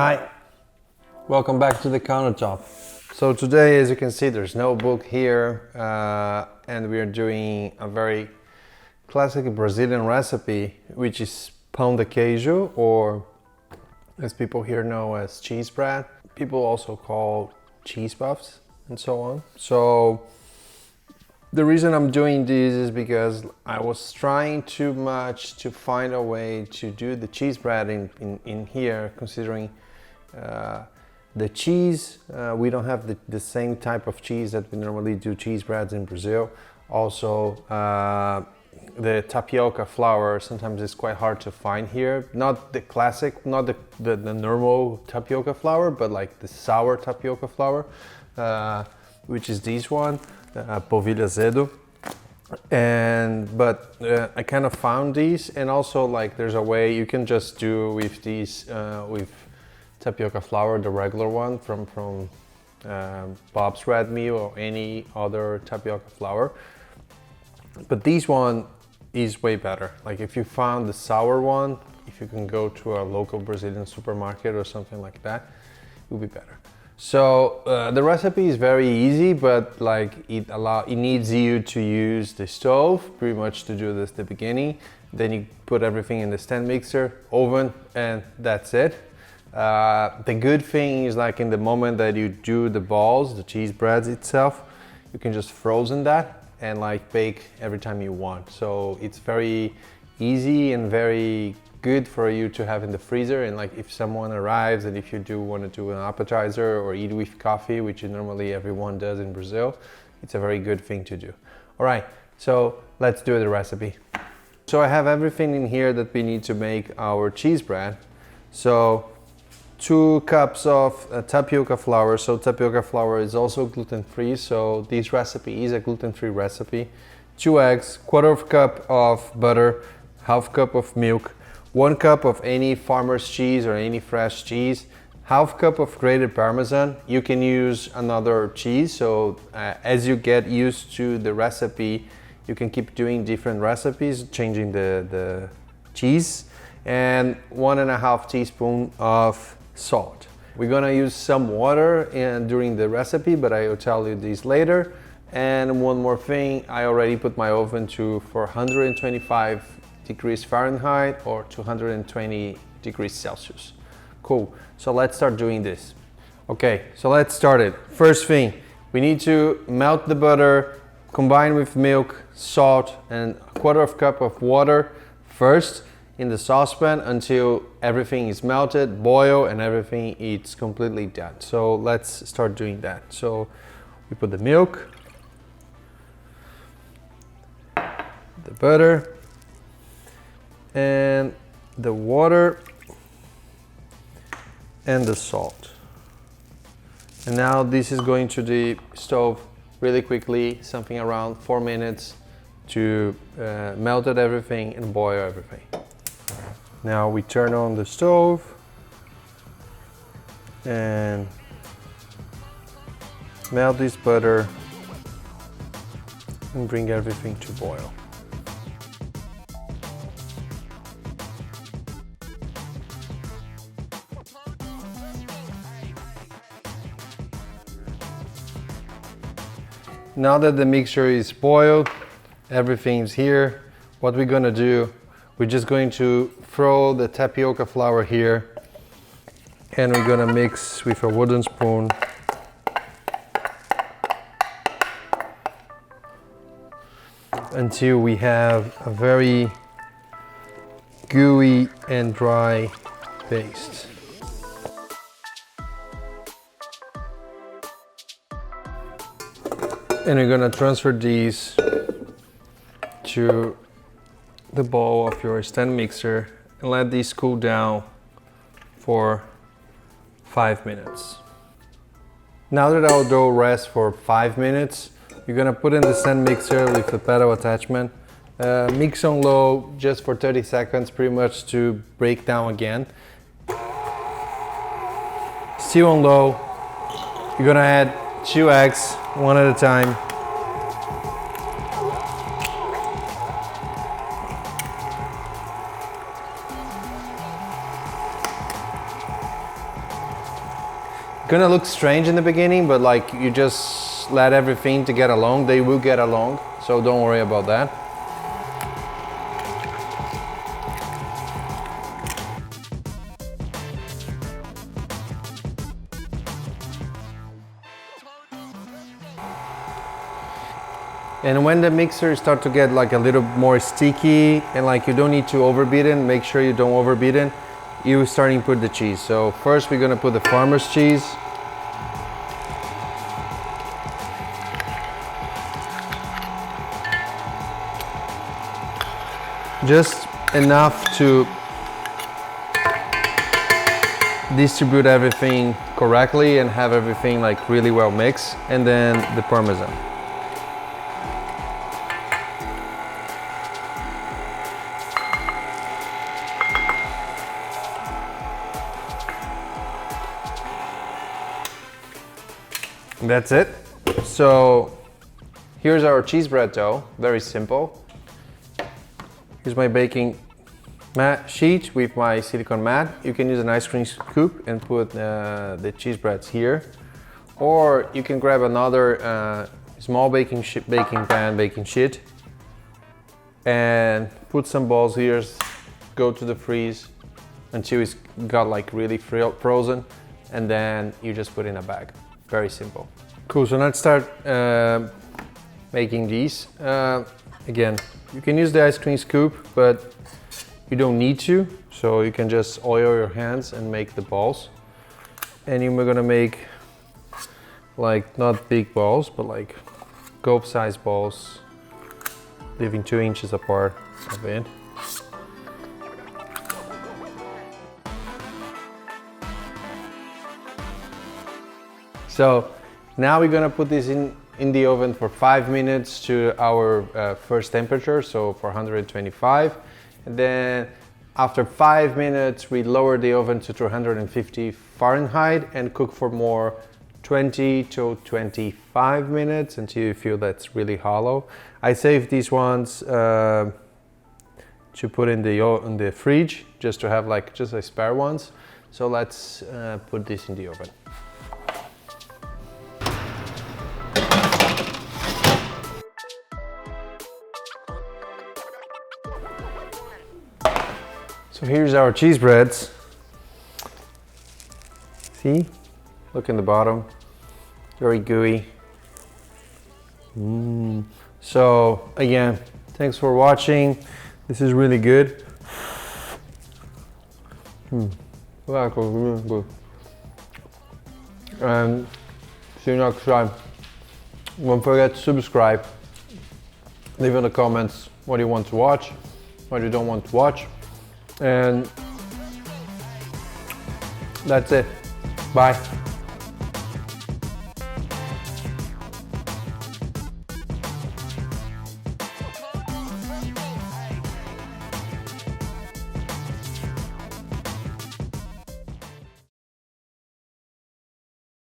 Hi, welcome back to the Countertop. So today, as you can see, there's no book here and we are doing a very classic Brazilian recipe, which is pão de queijo, or as people here know as cheesebread. People also call cheese puffs and so on. So the reason I'm doing this is because I was trying too much to find a way to do the cheese bread in here, considering the cheese. We don't have the same type of cheese that we normally do cheese breads in Brazil. Also, the tapioca flour sometimes is quite hard to find here. Not the classic, not the normal tapioca flour, but like the sour tapioca flour, which is this one. Polvilho azedo, but I kind of found these, and also like there's a way you can just do with these with tapioca flour, the regular one from Bob's Red Meal or any other tapioca flour, but this one is way better. Like if you found the sour one, if you can go to a local Brazilian supermarket or something like that, it would be better. So the recipe is very easy, but like it needs you to use the stove pretty much to do this at the beginning. Then you put everything in the stand mixer, oven, and that's it. The good thing is, like in the moment that you do the balls, the cheese breads itself, you can just frozen that and like bake every time you want. So it's very easy and very good for you to have in the freezer. And like if someone arrives and if you do want to do an appetizer or eat with coffee, which normally everyone does in Brazil, it's a very good thing to do. All right, so let's do the recipe. So I have everything in here that we need to make our cheese bread. So 2 cups of tapioca flour. So tapioca flour is also gluten-free, so this recipe is a gluten-free recipe. 2 eggs, 1/4 cup of butter, 1/2 cup of milk, 1 cup of any farmer's cheese or any fresh cheese, 1/2 cup of grated Parmesan. You can use another cheese, so as you get used to the recipe, you can keep doing different recipes, changing the cheese, and 1.5 teaspoons of salt. We're gonna use some water during the recipe, but I will tell you this later. And one more thing, I already put my oven to 425 degrees Fahrenheit or 220 degrees Celsius. Cool, so let's start doing this. Okay, so let's start it. First thing, we need to melt the butter, combine with milk, salt, and 1/4 cup of water first in the saucepan until everything is melted, boil, and everything is completely done. So let's start doing that. So we put the milk, the butter, and the water and the salt. And now this is going to the stove really quickly, something around 4 minutes to melt everything and boil everything. Now we turn on the stove and melt this butter and bring everything to boil. Now that the mixture is boiled, everything's here, what we're gonna do, we're just going to throw the tapioca flour here and we're gonna mix with a wooden spoon until we have a very gooey and dry paste. And you're gonna transfer these to the bowl of your stand mixer and let these cool down for 5 minutes. Now that our dough rests for 5 minutes, you're gonna put in the stand mixer with the pedal attachment. Mix on low just for 30 seconds, pretty much to break down again. Still on low, you're gonna add 2 eggs, one at a time. gonna look strange in the beginning, but like you just let everything to get along. They will get along, so don't worry about that. And when the mixer starts to get like a little more sticky and like you don't need to overbeat it, make sure you don't overbeat it, you starting to put the cheese. So first we're gonna put the farmer's cheese. Just enough to distribute everything correctly and have everything like really well mixed. And then the Parmesan. That's it. So here's our cheese bread dough, very simple. Here's my baking mat sheet with my silicone mat. You can use an ice cream scoop and put the cheese breads here. Or you can grab another small baking pan, baking sheet, and put some balls here, go to the freeze until it's got like really frozen, and then you just put in a bag. Very simple. Cool, so let's start making these. Again, you can use the ice cream scoop, but you don't need to. So you can just oil your hands and make the balls. And we're gonna make like not big balls, but like gulp size balls, leaving 2 inches apart of it. So now we're gonna put this in the oven for 5 minutes to our first temperature, so for 125. And then after 5 minutes, we lower the oven to 250 Fahrenheit and cook for more 20 to 25 minutes until you feel that's really hollow. I save these ones to put in the fridge, just to have like just a spare ones. So let's put this in the oven. So here's our cheese breads. See? Look in the bottom. Very gooey. So again, thanks for watching. This is really good. Really good. And see you next time. Don't forget to subscribe. Leave in the comments what you want to watch, what you don't want to watch. And that's it. Bye.